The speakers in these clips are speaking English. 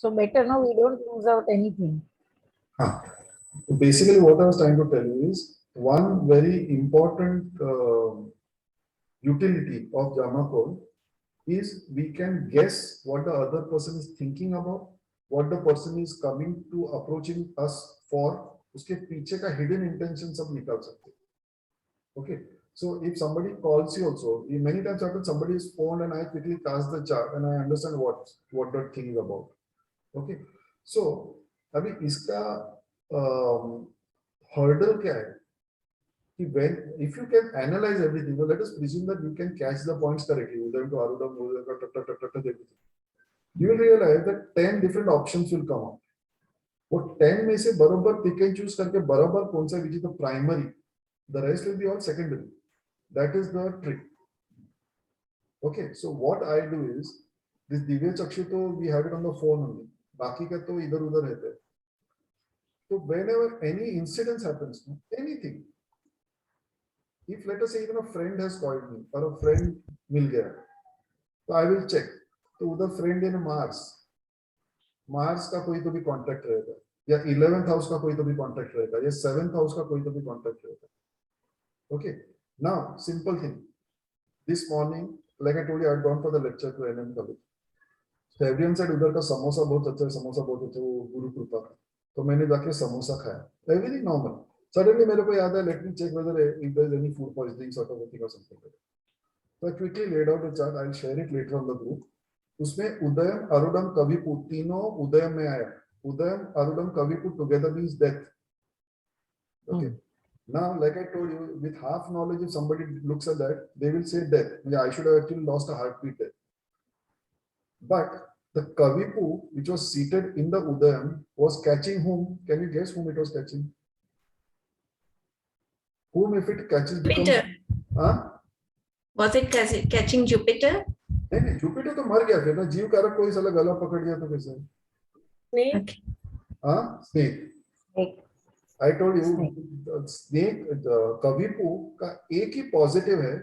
So better now we don't lose out anything. Basically, what I was trying to tell you is one very important utility of JAMA code is we can guess what the other person is thinking about, what the person is coming to approaching us for. उसके पीछे का hidden intention सब निकाल सकते हैं. Okay. So if somebody calls you also, many times happens somebody is phoned and I quickly cast the chart and I understand what that thing is about. Okay. So अभी इसका hurdle क्या है? If you can analyze everything, well, let us presume that you can catch the points correctly. Udayam to Arudam, everything. You will realize that 10 different options will come out. वो 10 में से बराबर pick and choose करके बराबर कौन सा which is the primary, the rest will be all secondary. That is the trick. Okay, so what I do is this Divya Chakshu to we have it on the phone only. बाकी का तो इधर उधर रहता है. So whenever any incident happens, anything. If let us say even a friend has called me or a friend मिल गया, so I will check. तो उधर friend in Mars का कोई तो भी contact रहेगा, या 11th house का कोई तो भी contact रहेगा, या 7th house का कोई तो भी contact रहेगा. Okay. Now simple thing. This morning, like I told you, I had gone for the lecture to NM college. So everyone said उधर का समोसा बहुत अच्छा है, समोसा बहुत अच्छा है, वो गुरु कृपा का. तो मैंने जाके समोसा खाया. Everything normal. Suddenly मेरे को याद है, let me check whether if there is any food poisoning sort of a thing or something like that. So I quickly laid out the chart. I'll share it later on the group. उसमें उदयम, अरुडम, कविपु तीनों उदयम में आया. उदयम, अरुडम, कविपु together means death. Okay. Now, like I told you, with half knowledge, if somebody looks at that, they will say death. Yeah, I should have actually lost a heartbeat there. But the Kavipu, which was seated in the Udayam, was catching whom? Can you guess whom it was catching? Whom, if it catches, becomes... Jupiter. Huh? Was it catching Jupiter? नहीं, Jupiter तो मर गया फिर ना, जीव कारक कोई साला गला पकड़ गया तो कैसे? Snake. हाँ, snake. Snake. I told you, snake, Kavipu का एक ही positive है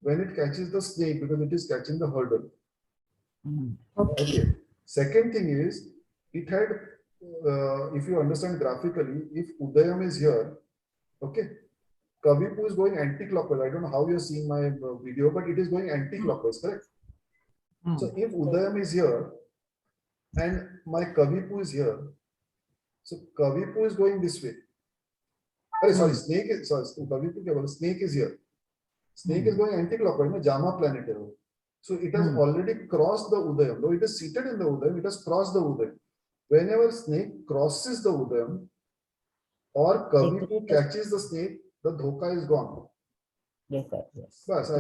when it catches the snake because it is catching the hurdle. Okay. Second thing is, it had, if you understand graphically, if Udayam is here, okay, Kavipu is going anti-clockwise. I don't know how you're seeing my video, but it is going anti-clockwise, correct? So if Udayam is here and my Kavipu is here, so Kavipu is going this way. Sorry, snake is, sorry, Kavipu, snake is here. Snake is going anti-clockwise, JAMA planet. So it has already crossed the Udayam. Though it is seated in the Udayam, it has crossed the Udayam. Whenever snake crosses the Udayam or Kavipu catches the snake, the dhoka is gone. Yes, sir. Yes. Bas,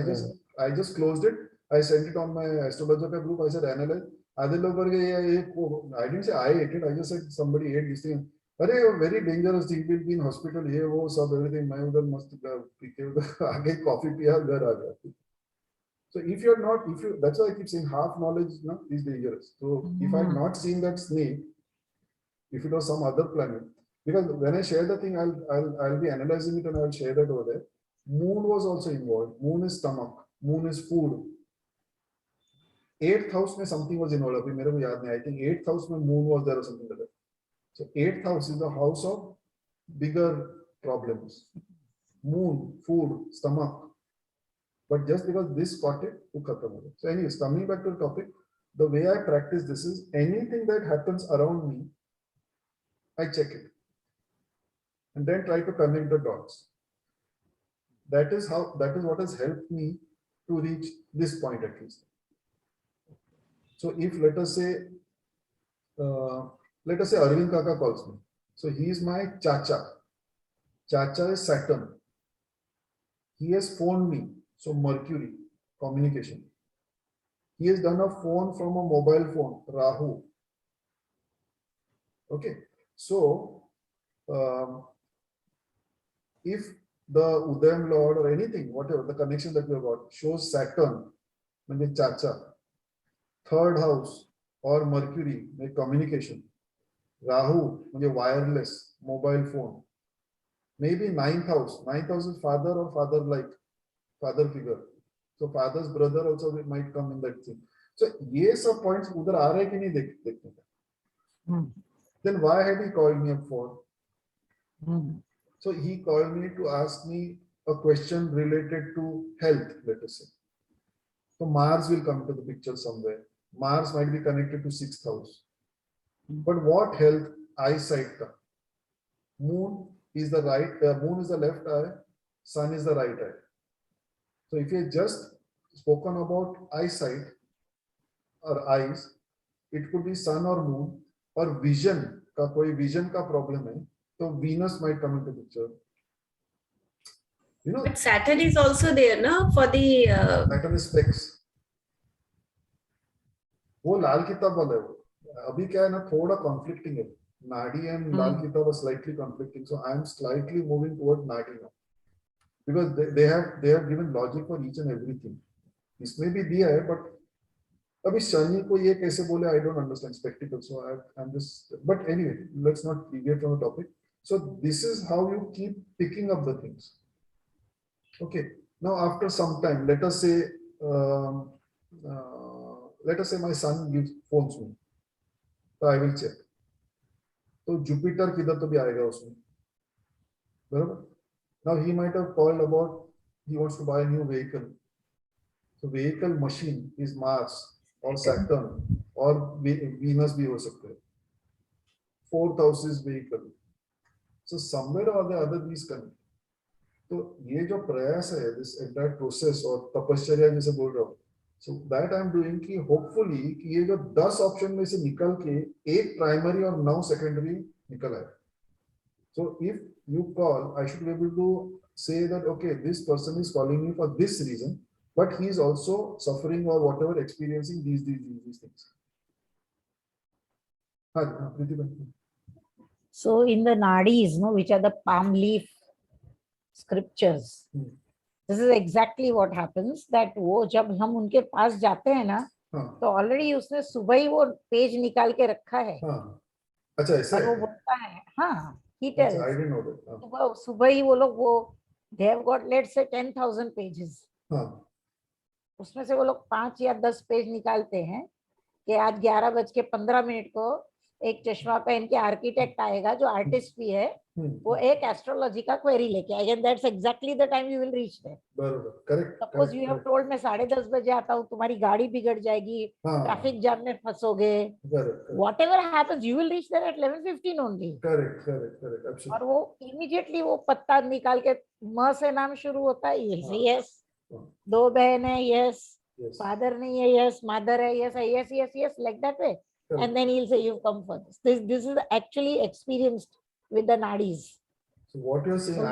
I just closed it. I sent it on my astrologer group. I said analyze. I didn't say I ate it. I just said somebody ate this thing. But a very dangerous thing. Will be in hospital. Here, wo sab everything. मैं उधर मस्त आगे coffee पिया घर आ गया. So if you're not, that's why I keep saying half knowledge is dangerous. So if I had not seen that snake, if it was some other planet, because when I share the thing, I'll be analyzing it and I'll share that over there. Moon was also involved. Moon is stomach. Moon is food. 8th house में something was involved. अभी मेरे को याद नहीं. I think 8th house में moon was there or something like that. So 8th house is the house of bigger problems. Moon, food, stomach. But just because this caught it, so anyways, coming back to the topic, the way I practice this is anything that happens around me, I check it and then try to connect the dots. That is what has helped me to reach this point at least. So if let us say Arvind Kaka calls me. So he is my chacha. Chacha is Saturn. He has phoned me. So Mercury, communication. He has done a phone from a mobile phone, Rahu. Okay. So if the Udayam Lord or anything, whatever the connection that we have got shows Saturn, means Chacha, 3rd house or Mercury, means communication. Rahu, means wireless, mobile phone. Maybe 9th house. 9th house is father or father-like. Father figure. So father's brother also might come in that thing. So ये सब points उधर आ रहे कि नहीं देखते हैं. Hmm. Then why had he called me up for? Hmm. So he called me to ask me a question related to health, let us say. So Mars will come to the picture somewhere. Mars might be connected to sixth house. But what health? Eyesight ka. Moon is the moon is the left eye, sun is the right eye. So if you just spoken about eyesight or eyes, it could be sun or moon or vision का कोई vision का problem है, तो Venus might come into picture. You know, But Saturn is also there, no? For the Saturn is specs. वो लाल किताब वाला है वो. अभी क्या है ना थोड़ा conflicting है. Nadi and लाल किताब are slightly conflicting, so I am slightly moving toward Nadi now because they have given logic for each and everything. इसमें भी दिया है, but अभी शनि को ये कैसे बोले I don't understand spectacle, so I'm just. But anyway, let's not deviate from the topic. So this is how you keep picking up the things. Okay. Now after some time, let us say my son gives phones me, so I will check. तो Jupiter किधर तो भी आएगा उसमें, बराबर? Now he might have called about he wants to buy a new vehicle. So vehicle machine is Mars or Saturn or Venus भी हो सकते हैं. Fourth house is vehicle. So somewhere or the other these connect. तो ये जो प्रयास है this entire process और तपश्चर्या जैसे बोल रहा हूँ, so that I'm doing कि hopefully कि ये जो 10 ऑप्शन में से निकल के एक प्राइमरी और 9 सेकेंडरी निकल आए. So if you call, I should be able to say that okay, this person is calling me for this reason, but he is also suffering or whatever experiencing these things. हाँ, प्रीति बहन. So in the nadis, no, which are the palm leaf scriptures, this is exactly what happens. That वो जब हम उनके पास जाते हैं ना, हाँ, तो ऑलरेडी उसने सुबह ही वो पेज निकाल के रखा है हाँ. अच्छा ऐसा और वो है. बोलता है, हाँ, he अच्छा, tells. I didn't know that. हाँ, सुबह सुबह ही वो लोग वो they have got let's say 10,000 pages. हाँ, उसमें से वो लोग 5 या 10 पेज निकालते हैं कि आज 11:15 को एक चश्मा पहन के आर्किटेक्ट आएगा जो आर्टिस्ट भी है, वो एक एस्ट्रोलॉजी का क्वेरी लेके आएगा. And that's exactly the time you will reach there. बरोबर, correct. Suppose you have told मैं 10:30 बजे आता हूँ, तुम्हारी गाड़ी बिगड़ जाएगी, ट्रैफिक जाम में फंसोगे, whatever happens you will reach there at 11:15 only. Correct. और वो इमीडिएटली वो पत्ता निकाल के म से नाम शुरू होता है, यस, 2 बहन है, यस, फादर नहीं है, यस, मदर है, yes, like that way. And then he'll say you've come for this. This is actually experienced with the nadis. So what you're saying, So I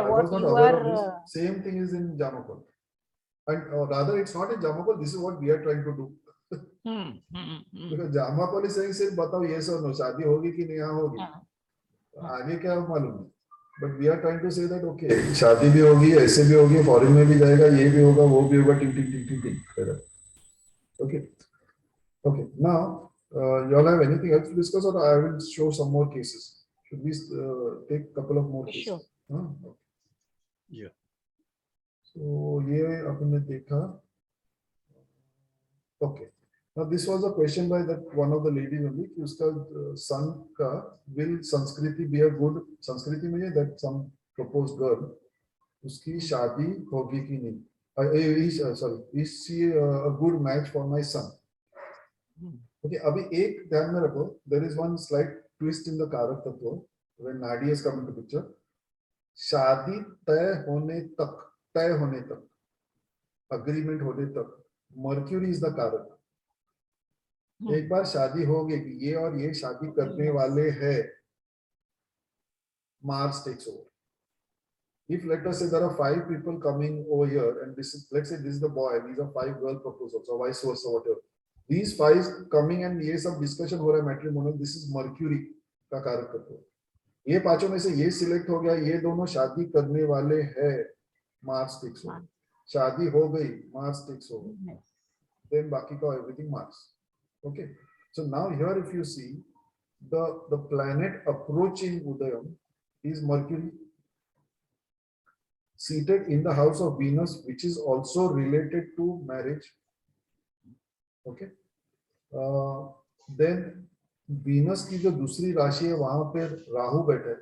what was not you aware are, of this. Same thing is in Jamakol. And rather it's not in Jamakol, this is what we are trying to do. Because Jamakol is saying सिर्फ बताओ yes or no, शादी होगी कि नहीं होगी, आगे क्या मालूम है. But we are trying to say that okay, शादी भी होगी, ऐसे भी होगी, फॉरेन में भी जाएगा, ये भी होगा, वो भी होगा, टिंग. Okay, now you all have anything else to discuss, or I will show some more cases? Should we take a couple of more cases? Sure. Okay. Yeah. So ये आपने देखा. Okay. Now this was a question by that one of the ladies only कि उसका son का will Sanskriti be a good Sanskriti में that some proposed girl उसकी शादी होगी कि नहीं? Sorry, is she a good match for my son? Okay, अभी एक ध्यान में रखो, there is one slight twist in the कारक तत्व when Nadi has come into picture. शादी तय होने तक, agreement होने तक, Mercury is the कारक. एक बार शादी हो गई कि ये और ये शादी करने वाले हैं, Mars takes over. If let us say there are 5 people coming over here, and this is, let's say this is the boy, these are 5 girl proposals, or vice versa, whatever. These 5 coming and ये सब discussion हो रहा है matrimonial, this is Mercury का कारक तत्व. ये पांचों में से ये सिलेक्ट हो गया, ये दोनों शादी करने वाले हैं, Mars takes over. शादी हो गई, Mars takes over. Then बाकी का everything Mars. Okay. So now here if you see the planet approaching Udayam is Mercury, seated in the house of Venus, which is also related to marriage. Okay. Then Venus की जो दूसरी राशि है वहां पे राहु बैठे है.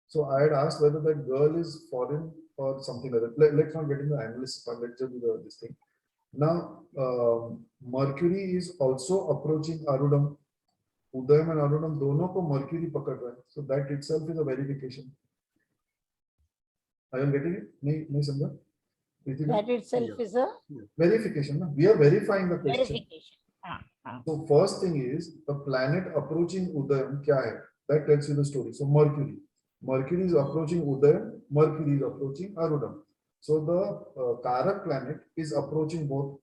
So I had asked whether that girl is foreign or something like that. Let's not get into the analysis part. Let's just do this thing. Now, Mercury is also approaching Arudam. Udayam and Arudam दोनों को Mercury पकड़ रहा है. So that itself is a verification. Are you getting it? नहीं समझा? That itself is a Verification. No? We are verifying the question. verification. हाँ. So first thing is the planet approaching Udayam क्या है? That tells you the story. So Mercury. Mercury is approaching Udayam. Mercury is approaching Arudam. So the Karak planet is approaching both.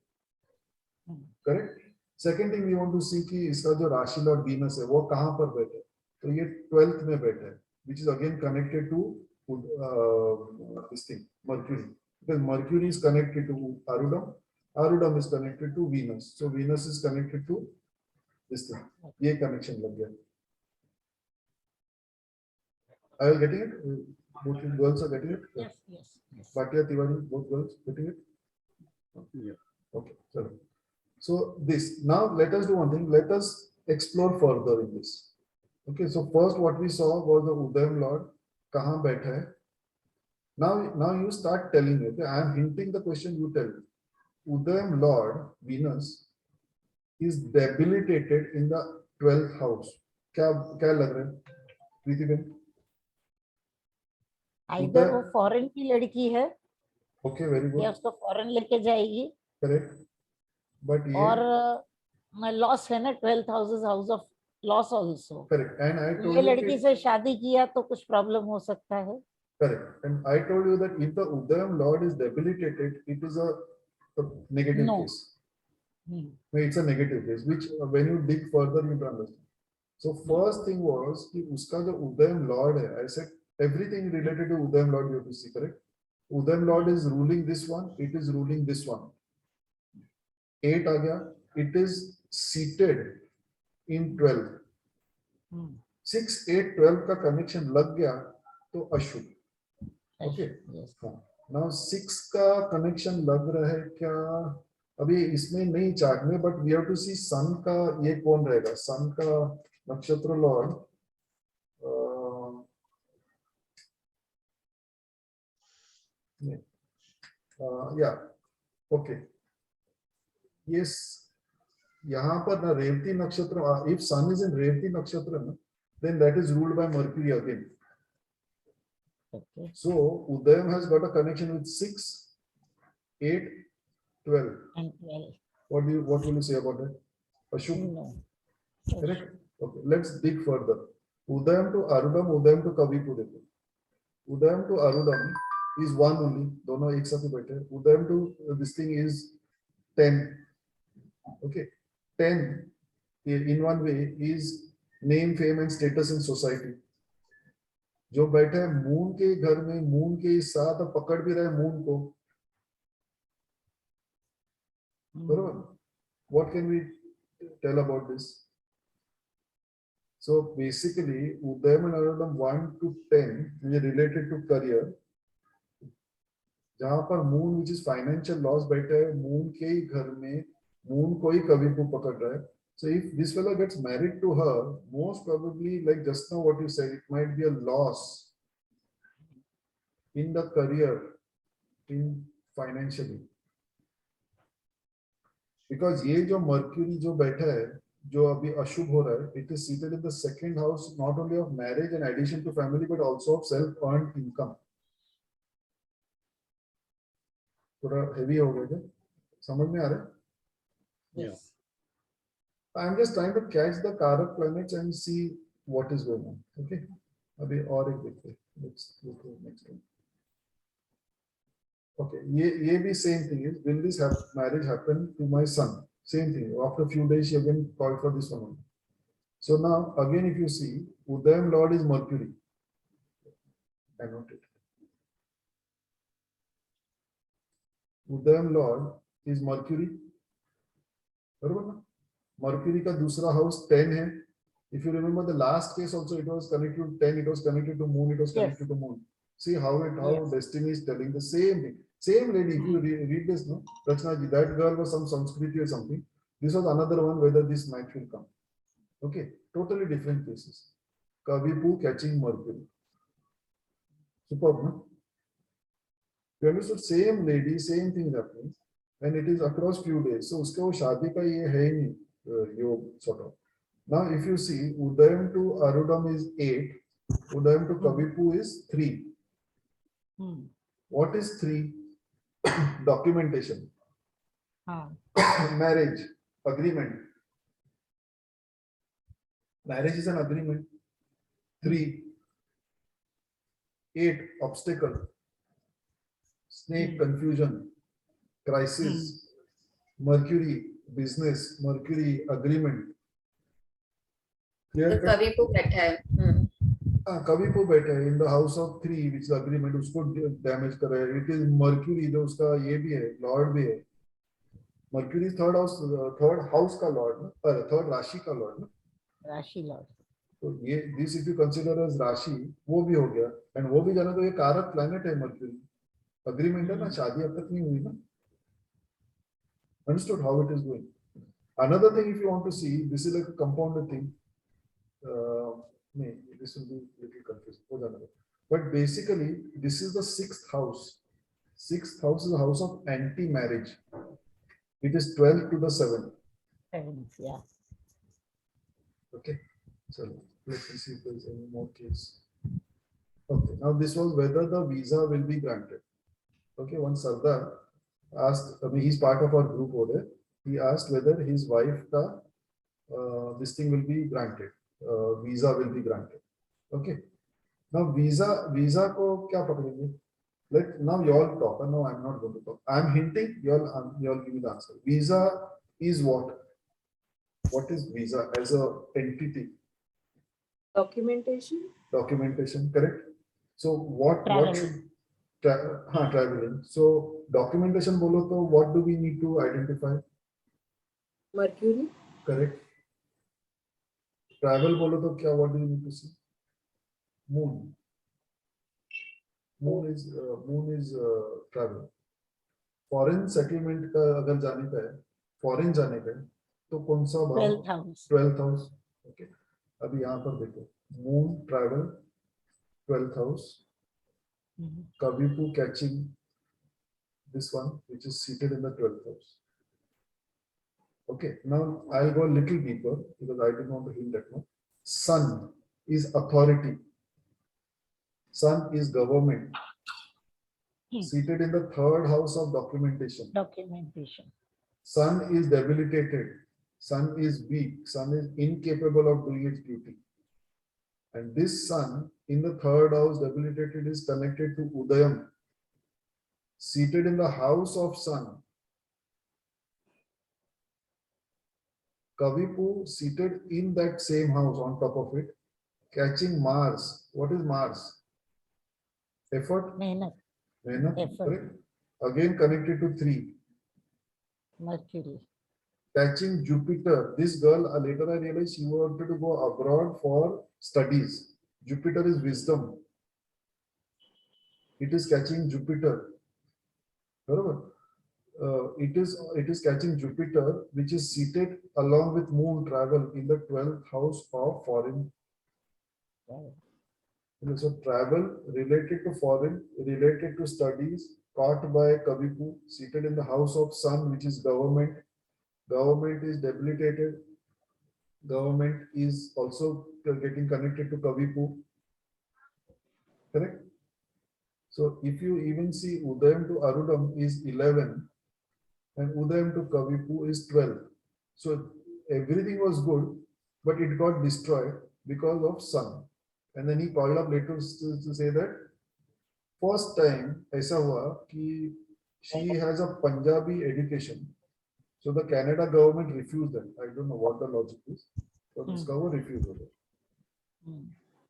Correct? Second thing we want to see कि इसका जो राशि Lord Venus है वो कहाँ पर बैठे है? तो ये 12th में बैठे है, which is again connected to this thing Mercury. Because Mercury is connected to Arudam. Arudam is connected to Venus. So Venus is connected to this thing. ये connection लग गया. Are you getting it? Both girls are getting it? Yes. Bhatia, Tiwari, both girls getting it? Yeah. Okay. So this, now let us do one thing. Let us explore further in this. Okay. So first what we saw was the Udayam Lord. कहाँ बैठा है? Now you start telling me. Okay. I am hinting the question, you tell me. Udayam Lord, Venus, is debilitated in the 12th house. क्या लग रहा है? प्रीति Ben? Either वो foreign की लड़की है Okay, very good. या उसको फॉरेन लेके जाएगी Correct. But ये और लॉस है ना 12th house of loss also. correct. And I told ये you लड़की कि- से शादी किया तो कुछ प्रॉब्लम हो सकता है. correct. And I told you that if the Udayam Lord is debilitated, it is a negative No. case. No, it's a negative case, which when you dig further, you can understand. So first thing was कि उसका जो Udayam Lord है, I said everything related to Udayam Lord you have to see, correct? Udayam Lord is ruling this one, it is ruling this one. 8 आ गया, it is seated in 12. 6, 8, 12 का connection लग गया तो अशुभ. Okay. Yes. Now 6 का connection लग रहा है क्या? अभी इसमें नहीं चार्ट में, but we have to see sun का ये कौन रहेगा? sun का नक्षत्र लॉर्ड yeah, okay. Yes, यहाँ पर ना रेवती नक्षत्र, if sun is in Revati नक्षत्र, then that is ruled by Mercury again. Okay. So Udayam has got a connection with 6, 8, 12. And 12. What will you say about that? Ashok? No. Correct? Okay, let's dig further. Udayam to Arudam, Udayam to Kavipu देखो. Udayam to Arudam is one only. दोनों एक साथ ही बैठे हैं. Udayam to this thing is 10. Okay, 10 in one way is name, fame and status in society. जो बैठे हैं moon के घर में, मून के साथ पकड़ भी रहे मून को. बरोबर? What can we tell about this? So basically, Udayam and Arudam 1 to 10 is related to career. जहाँ पर moon which is financial loss बैठा है, मून के ही घर में मून को ही कवि को पकड़ रहा है. So if this fellow gets married to her, most probably, like just now what you said, it might be a loss in the career, in financially. Because ये जो Mercury जो बैठा है, जो अभी अशुभ हो रहा है, it is seated in the second house, not only of marriage and addition to family, but also of self-earned income. थोड़ा heavy हो गया क्या? समझ में आ रहा है? Yes. I'm just trying to catch the Karak planets and see what is going on. Okay. अभी और एक देखते हैं. Let's go to the next one. Okay. ये भी same thing is, will this marriage happen to my son? Same thing. After a few days, she again called for this one. So now again, if you see, Udayam Lord is Mercury. I note it. Udayam Lord is Mercury. बरोबर ना? Mercury का दूसरा house 10 है. If you remember the last case also, it was connected to 10, it was connected to moon, it was connected to moon. See how destiny is telling the same thing. Same lady, if you read this, no? Rachna ji, that girl was some Sanskriti or something. This was another one, whether this match will come. Okay, totally different cases. Kavipu catching Mercury. Superb, no? You understood? Same lady, same thing happening, and it is across few days. So उसका वो शादी का ये है ही नहीं योग sort of. Now, if you see, Udayam to Arudam is 8, Udayam to Kavipu is 3. Hmm. What is 3? Documentation, हाँ. marriage, agreement. Marriage is an agreement. 3, 8, obstacle, snake, confusion, crisis, Mercury, business, Mercury, agreement. Clear cut? कवि को बैठा है. कभी को बैठे हैं in the house of 3 which is agreement उसको damage कर रहा है. It is Mercury जो उसका ये भी है, Lord भी है. Mercury is third house का Lord ना, third राशि का Lord ना. राशि लॉर्ड. तो ये this if you consider as राशि वो भी हो गया, and वो भी जाना तो ये कारक planet है Mercury. Agreement है ना, शादी अब तक नहीं हुई ना. Understood how it is going. Another thing, if you want to see, this is like a compounded thing. This will be a little confusing. But basically, this is the 6th house. 6th house is a house of anti-marriage. It is 12 to the 7th. 7th, yeah. Okay. So let me see if there is any more case. Okay. Now this was whether the visa will be granted. Okay. One Sardar asked, I mean, he's part of our group over there. He asked whether his wife ka this thing will be granted. Visa will be granted. Okay. Now visa ko kya pakadenge? Now you all talk. No, I'm not going to talk. I'm hinting. You all give me the answer. Visa is what? What is visa as a entity? Documentation. Documentation, correct. So what Travel. should traveling. So documentation bolo to what do we need to identify? Mercury. Correct. Travel bolo to kya, what do you need to see? Moon. Moon is travel. Foreign settlement का अगर जाने का है, foreign जाने का है, तो कौन सा भाव? 12th house. 12th house. Okay. अभी यहाँ पर देखो. Moon travel 12th house. Kavipu catching this one, which is seated in the 12th house. Okay, now I'll go a little deeper because I didn't want to hint that much. Sun is authority. Sun is government. Seated in the 3rd house of documentation. Documentation. Sun is debilitated. Sun is weak. Sun is incapable of doing its duty. And this sun in the 3rd house debilitated is connected to Udayam. Seated in the house of sun. Kavipu seated in that same house on top of it, catching Mars. What is Mars? Effort? मेहनत. Effort. Correct? Again connected to 3. Mercury. Catching Jupiter. This girl, later I realized she wanted to go abroad for studies. Jupiter is wisdom. It is catching Jupiter. It is catching Jupiter, which is seated along with moon travel in the 12th house of foreign. So travel related to foreign, related to studies, caught by Kavipu, seated in the house of sun, which is government. Government is debilitated. Government is also getting connected to Kavipu. Correct? So if you even see Udayam to Arudam is 11 and Udayam to Kavipu is 12. So everything was good, but it got destroyed because of sun. And then he called up later to say that first time aisa hua ki she has a Punjabi education. So the Canada government refused that. I don't know what the logic is, but this government refused it.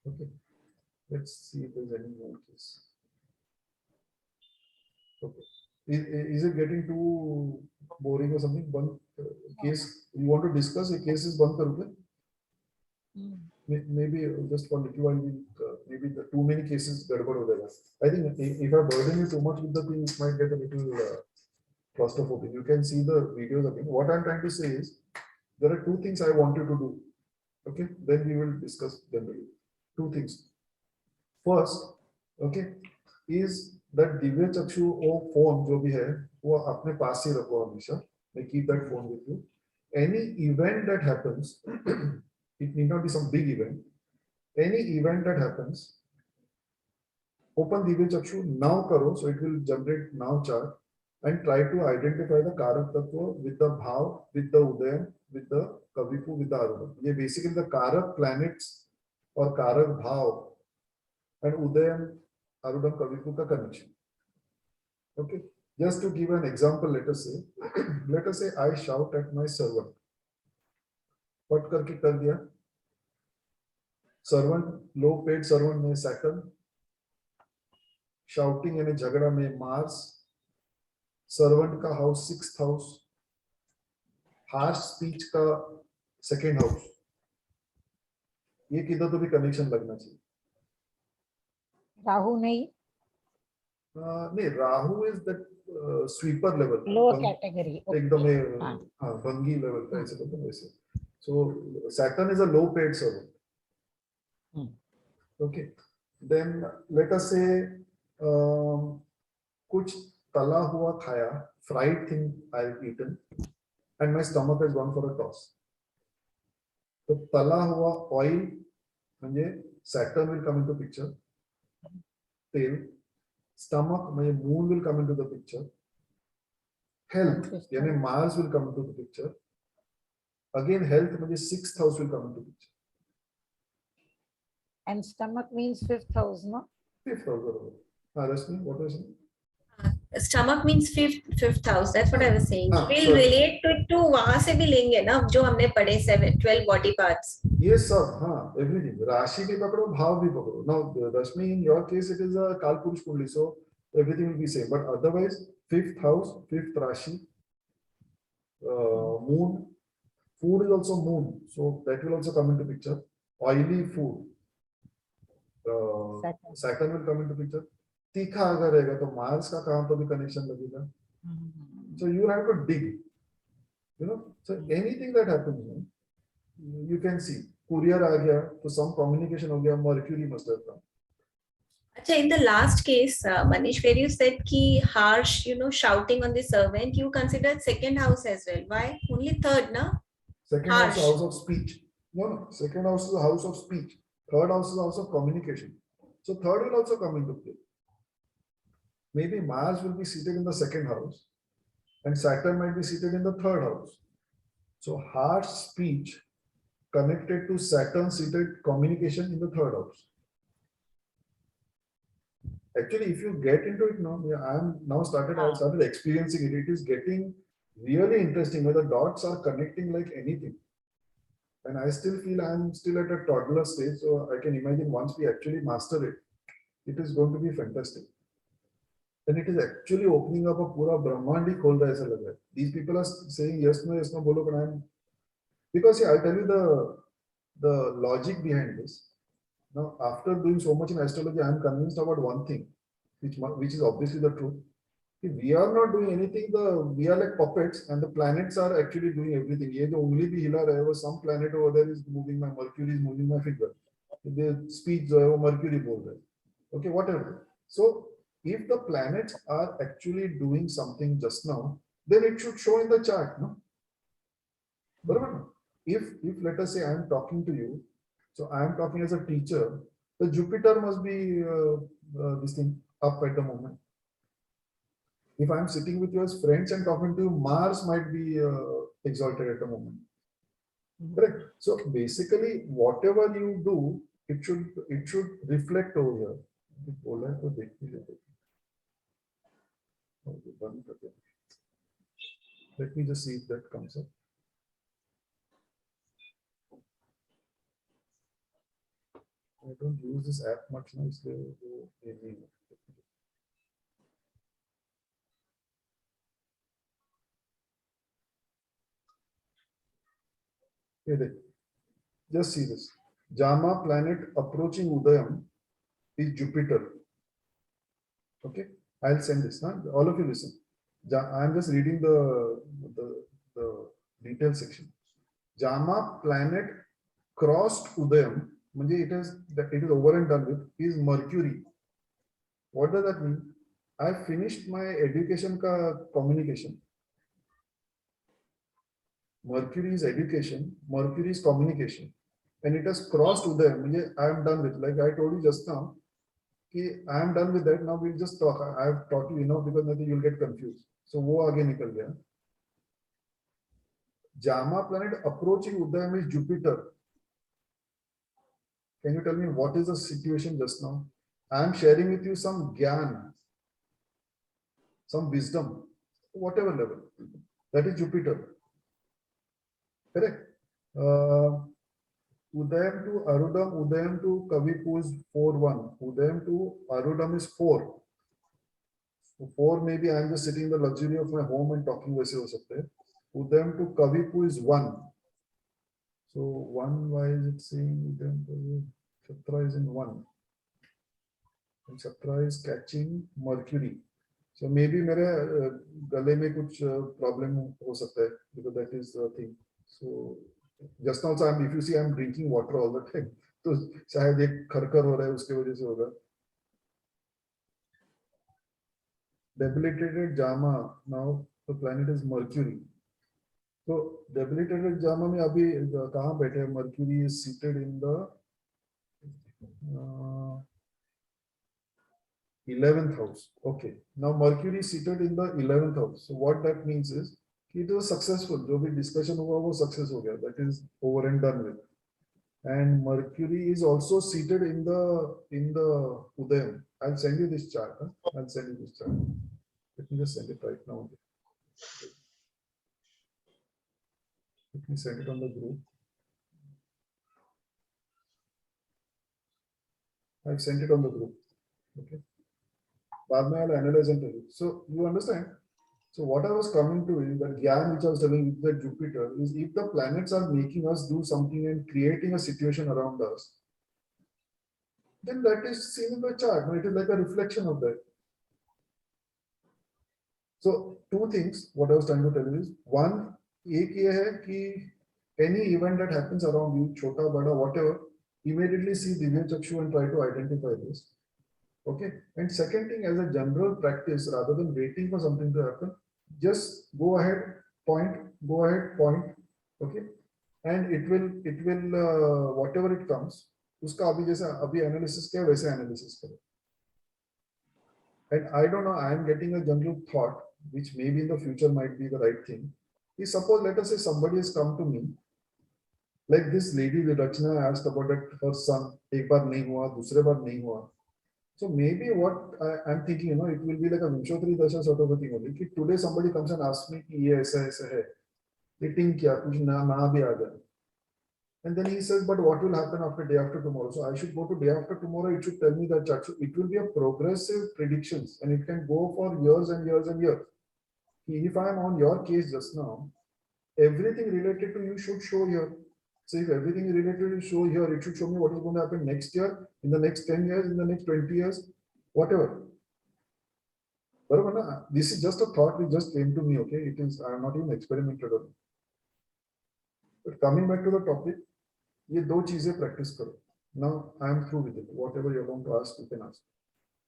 Okay. Let's see if there's any more case. Okay. Is it getting too boring or something? One case you want to discuss a case is one karuke? Maybe just for a little while, maybe the too many cases gadbad ho jayega. I think if I burden you too much with the thing, it might get a little claustrophobic. You can see the videos again. What I'm trying to say is there are two things I want you to do. Okay, then we will discuss generally. Two things. First, okay, is that Divya चक्षु वो phone जो भी है वो अपने पास ही रखो हमेशा. Keep that phone with you. Any event that happens, it need not be some big event. Any event that happens, open Divya Chakshu now karo, so it will generate now chart and try to identify the Karak Tattva with the Bhav, with the Udayam, with the Kavipu, with the Arudam. ये basically the Karak planets or Karak Bhav and Udayam, Arudam, Kavipu का connection. Okay, just to give an example, let us say I shout at my servant. What करके कर दिया? Servant, low paid servant में Saturn. Shouting यानी झगड़ा में Mars, servant का house 6th house, harsh speech का 2nd house. ये किधर तो भी connection लगना चाहिए. राहु नहीं, नहीं, Rahu is that sweeper level. lower category. एकदम हाँ. हाँ, भंगी level का ऐसे बोलते हैं वैसे. So Saturn is a low paid servant. Okay, then let us say कुछ तला हुआ खाया, fried thing I've eaten, and my stomach has gone for a toss. तो तला हुआ oil म्हणजे Saturn will come into picture. तेल, stomach म्हणजे moon will come into the picture. Health यानी Mars will come into the picture. Again health म्हणजे 6th house will come into picture. And stomach means 5th house, no? 5th house. Rashmi, what was it? Stomach means fifth house. That's what I was saying. हाँ, We'll sorry. relate to it to वहां से भी लेंगे ना जो हमने पढ़े 12 body parts. ये सब हाँ, everything. राशि भी पकड़ो, भाव भी पकड़ो. Now, Rashmi, in your case, it is a Kalpurush Kundli, so everything will be same. But otherwise, 5th house, 5th Rashi, moon, food is also moon, so that will also come into picture. Oily food, Saturn will come into picture. तीखा अगर रहेगा तो Mars का कहाँ तो भी connection लगेगा. So you have to dig, you know. So anything that happens, you can see. Courier आ गया, तो some communication हो गया. Mercury must have come. Achha, in the last case, Manish, where you said ki harsh, shouting on the servant, you considered 2nd house as well. Why? Only 3rd, na? 2nd house is house of speech. No. 2nd house is a house of speech. 3rd house is house of communication. So 3rd will also come into play. Maybe Mars will be seated in the 2nd house and Saturn might be seated in the 3rd house. So harsh speech connected to Saturn seated communication in the 3rd house. Actually, if you get into it now, I started experiencing it. It is getting really interesting where the dots are connecting like anything. And I still feel I'm still at a toddler stage. So I can imagine once we actually master it, it is going to be fantastic. And it is actually opening up a pura Brahmandi khol raha hai aisa lag raha hai. These people are saying yes no bolo, but I'm because I'll tell you the logic behind this. Now, after doing so much in astrology, I'm convinced about one thing, which is obviously the truth. We are not doing anything. We are like puppets, and the planets are actually doing everything. ये जो उंगली भी हिला रहा है, वो some planet over there is moving my Mercury is moving my finger. The speech जो है वो Mercury बोल रहा है. Okay, whatever. So if the planets are actually doing something just now, then it should show in the chart, no? Barabar? If let us say I am talking to you, so I am talking as a teacher, the Jupiter must be this thing up at the moment. If I am sitting with you as friends and talking to you, Mars might be exalted at the moment. Correct. So basically, whatever you do, it should reflect over here. Let me just see if that comes up. I don't use this app much now. Just see this. Jama planet approaching Udayam is Jupiter. Okay, I'll send this. Huh? All of you listen. I'm just reading the detail section. Jama planet crossed Udayam, म्हणजे it is over and done with, is Mercury. What does that mean? I finished my education ka communication. Mercury is education, Mercury is communication, and it has crossed Udayam, म्हणजे I am done with. Like I told you just now, कि I am done with that. Now we'll just talk. I have taught you enough because nothing you'll get confused. So वो आगे निकल गया. JAMA planet approaching Udayam is Jupiter. Can you tell me what is the situation just now? I am sharing with you some gyan, some wisdom, whatever level. That is Jupiter. Correct? Udayam to Arudam, Udayam to Kavipu is 4-1. Udayam to Arudam is 4. So 4 maybe I am just sitting in the luxury of my home and talking वैसे हो सकते हैं. Udayam to Kavipu is 1. So 1, why is it saying Udayam to Chatra is in 1? And Chatra is catching Mercury. So maybe मेरे गले में कुछ problem हो सकता है because that is the thing. So just now also if you see I'm drinking water all the time. तो शायद एक खरखर हो रहा है उसके वजह से होगा. Debilitated JAMA, now the planet is Mercury. So debilitated JAMA में अभी कहाँ बैठे हैं? Mercury is seated in the 11th house. Okay. Now Mercury is seated in the 11th house. So what that means is it was successful. जो भी discussion हुआ वो success हो गया. That is over and done with. And Mercury is also seated in the Udayam. I'll send you this chart. I'll send you this chart. Let me just send it right now. Let me send it on the group. I've sent it on the group. Okay. बाद में I'll analyze and tell you. So you understand? So what I was coming to is that Gyan, which I was telling you, that Jupiter is if the planets are making us do something and creating a situation around us, then that is seen in the chart. No, it is like a reflection of that. So two things. What I was trying to tell you is one, एक ये है कि any event that happens around you, छोटा बड़ा whatever, immediately see Divya Chakshu and try to identify this. Okay. And second thing, as a general practice, rather than waiting for something to happen, just go ahead, point, okay, and it will whatever it comes, उसका अभी जैसा अभी analysis किया वैसे analysis करो. And I don't know, I am getting a general thought, which maybe in the future might be the right thing. Is suppose let us say somebody has come to me, like this lady Rachna asked about that her son, एक बार नहीं हुआ, दूसरे बार नहीं हुआ. So maybe what I'm thinking, you know, it will be like a Vimshottari Dasha sort of a thing only. Ki today somebody comes and asks me, कि ये ऐसा है, eating क्या कुछ ना भी आ जाए. And then he says, but what will happen after day after tomorrow? So I should go to day after tomorrow. It should tell me that chart. So it will be a progressive predictions, and it can go for years and years and years. If I am on your case just now, everything related to you should show here. So if everything is related to show here, it should show me what is going to happen next year, in the next 10 years, in the next 20 years, whatever. But this is just a thought which just came to me, okay? It is, I am not even experimented on it. But coming back to the topic, ये दो चीजें practice करो. Now I am through with it. Whatever you are going to ask, you can ask.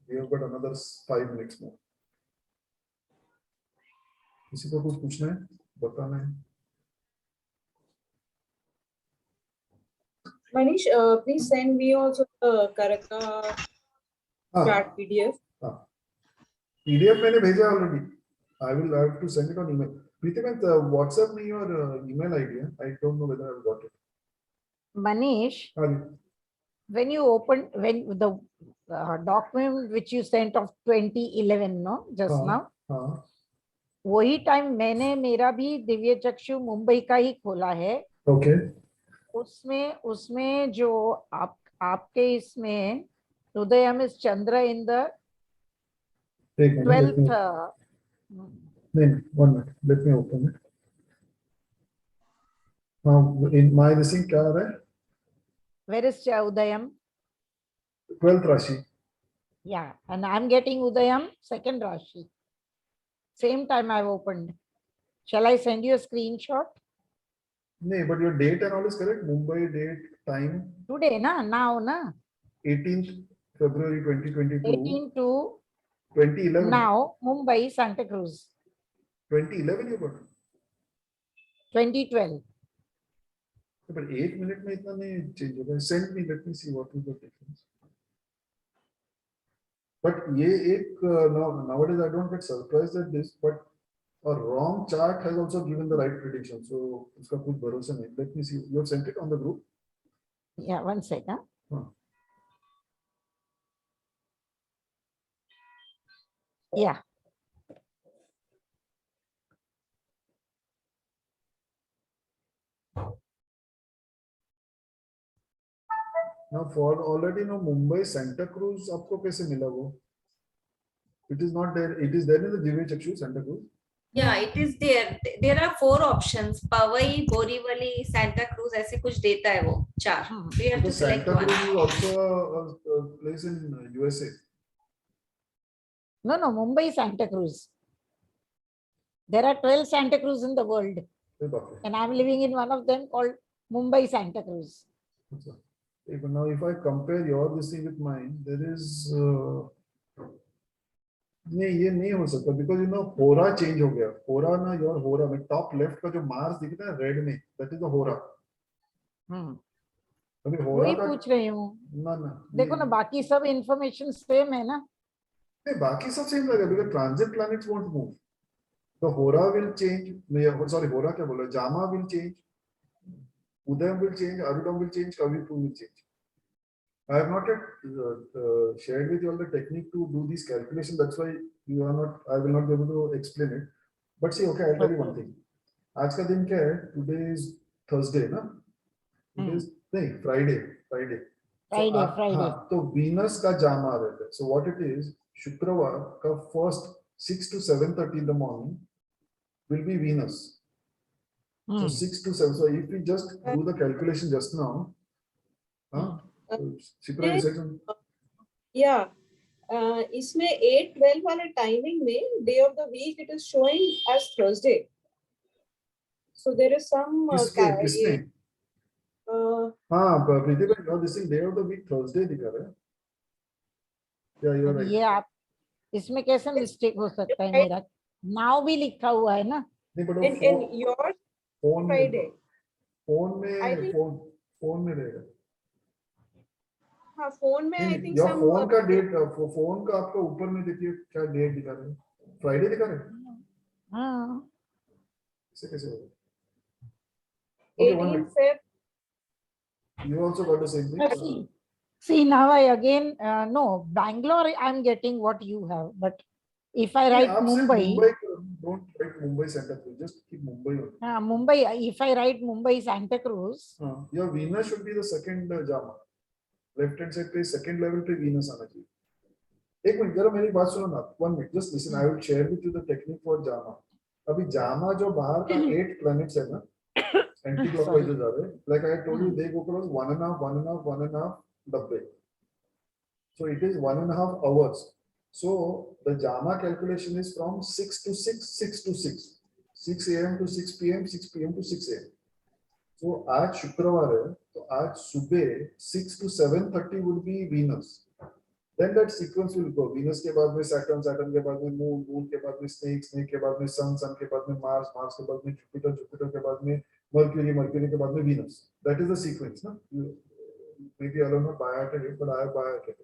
We have got another 5 minutes more. किसी को कुछ पूछना है, बताना है? Manish, please send me also the Karaka chart PDF. PDF मैंने भेजा already. I will have to send it on email. Prithvikanth, WhatsApp me your email ID. I don't know whether I've got it. Manish, when you open, when the document which you sent of 2011, no, just now, वही time मैंने मेरा भी दिव्य चक्षु मुंबई का ही खोला है. Okay. उसमें जो आपके इसमें Udyam is Chandra in the 12th. One minute. Let me open it. Now in my listing क्या आ रहा है? Where is Udayam? 12th Rashi. Yeah, and I'm getting Udayam, second Rashi. Same time I've opened. Shall I send you a screenshot? No, but your date and all is correct. Mumbai date, time, Today, na, now, na, 18th February 2022, 18 to 2011. now, Mumbai, Santa Cruz, 2011 you got. 2012. But 8 minutes में इतना नहीं change होगा. Send me, let me see what is the difference. But ये एक nowadays I don't get surprised at this, but a wrong chart has also given the right prediction. So उसका कुछ भरोसा नहीं. Let me see. You have sent it on the group. Yeah, one second. Huh. Yeah. Now for already no Mumbai Santa Cruz आपको कैसे मिला वो? It is not there. It is there in the Divya Chakshu Santa Cruz. Yeah, it is there. There are 4 options. Powai, Borivali, Santa Cruz ऐसे कुछ देता है वो 4. Hmm. We have to Because select Santa one. Cruz is also a place in USA. No, Mumbai, Santa Cruz. There are 12 Santa Cruz in the world, अरे बाप रे. and I'm living in one of them called Mumbai, Santa Cruz. अच्छा. Even now, if I compare your this thing with mine, there is नहीं ये नहीं हो सकता because you know होरा change हो गया. होरा ना your होरा में top left का जो Mars दिखता है red में, that is the होरा. अभी होरा वही का पूछ रही हूँ. ना देखो ना, बाकी सब इंफॉर्मेशन सेम है ना. नहीं बाकी सब same लगेगा because transit planets won't move. The hora will change. Sorry, hora क्या बोला? Jama will change. Udayam will change. Arudam will change. Kavitru will change. I have not yet shared with you all the technique to do this calculation. That's why you are not. I will not be able to explain it. But see, okay, I'll tell you one thing. आज का दिन क्या है? Today is Thursday, ना? It is नहीं Friday. Friday. हाँ, तो Venus का जामा रहता है. So what it is? शुक्रवार का first 6 to 7:30 in the morning will be Venus. So 6 to 7. So if we just do the calculation just now, Shikra, you said something? Yeah. इसमें 8-12 वाले timing में day of the week it is showing as Thursday. So there is some किसमें? हाँ, प्रीति भाई, now this is day of the week Thursday दिखा रहा है. Yeah, you are right. ये आप इसमें कैसे मिस्टेक हो सकता है मेरा? नाउ भी लिखा हुआ है ना. नहीं but in your phone Friday. Phone में फोन में रहेगा. हाँ, फोन में I think your some phone का डेट फोन का आपका ऊपर में देखिए क्या डेट दिखा रहे हैं. फ्राइडे दिखा रहे हैं. हाँ. इसे कैसे होगा? Okay, 18 Feb. You also got the same thing. See now I again no, Bangalore I'm getting what you have, but if I write Mumbai, don't write Mumbai Santa Cruz, just keep Mumbai on. Mumbai, if I write Mumbai Santa Cruz, your Venus should be the second jama. Left hand side पे second level पे Venus आना चाहिए. एक minute जरा मेरी बात सुनो ना. 1 minute, just listen. I will share with you the technique for jama. अभी jama जो बाहर का 8 planets है ना, anti-clockwise जो जा रहे हैं. Like I told you, they go across 1.5 डब्बे. So it is 1.5 hours. So the jama calculation is from 6 to 6, 6 to 6, 6 a.m. to 6 p.m., 6 p.m. to 6 a.m. So आज शुक्रवार है, तो आज सुबह 6 to 7:30 would be Venus. Then that sequence will go. Venus के बाद में Saturn, Saturn के बाद में Moon, Moon के बाद में Snake, Snake के बाद में Sun, Sun के बाद में Mars, Mars के बाद में Jupiter, Jupiter के बाद में Mercury, Mercury के बाद में Venus. That is the sequence, ना? Maybe I don't know by heart it, but I have by heart it.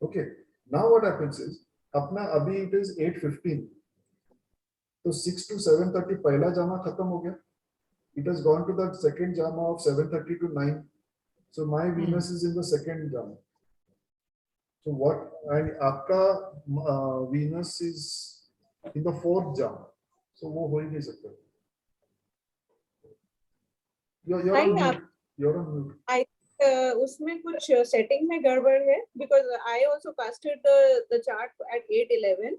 Okay. Now what happens is, अपना अभी it is 8:15. तो 6 to 7:30 पहला जामा खत्म हो गया. It has gone to the second jama of 7:30 to 9. So my Venus is in the second jama. So what? And आपका Venus is in the fourth jama. So वो हो ही नहीं सकता. You're on mute. You're on mute. उसमें कुछ setting में गड़बड़ है because I also casted the chart at 8:11.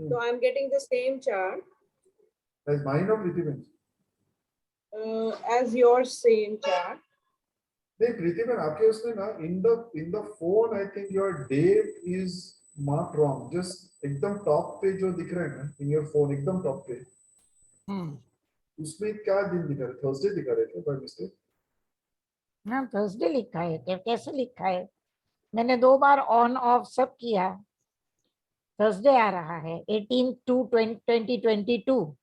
So I'm getting the same chart. As mine or Prithiben's? As your same chart. नहीं प्रीतिबेन आपके उसमें ना in the phone I think your date is marked wrong. Just एकदम top पे जो दिख रहा है ना in your phone एकदम top पे. उसमें क्या दिन दिखा रहे, थर्सडे दिखा रहे थे बाय मिस्टेक? हाँ थर्सडे लिखा है, कैसे लिखा है? मैंने 2 बार ऑन ऑफ सब किया, थर्सडे आ रहा है 18/2/2022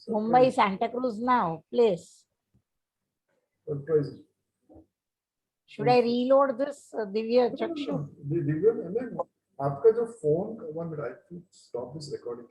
Mumbai Santa cruise now place. Surprise. Should I reload this Divya चक्षु? दिव्या, आपका जो phone, one minute, I stop this recording.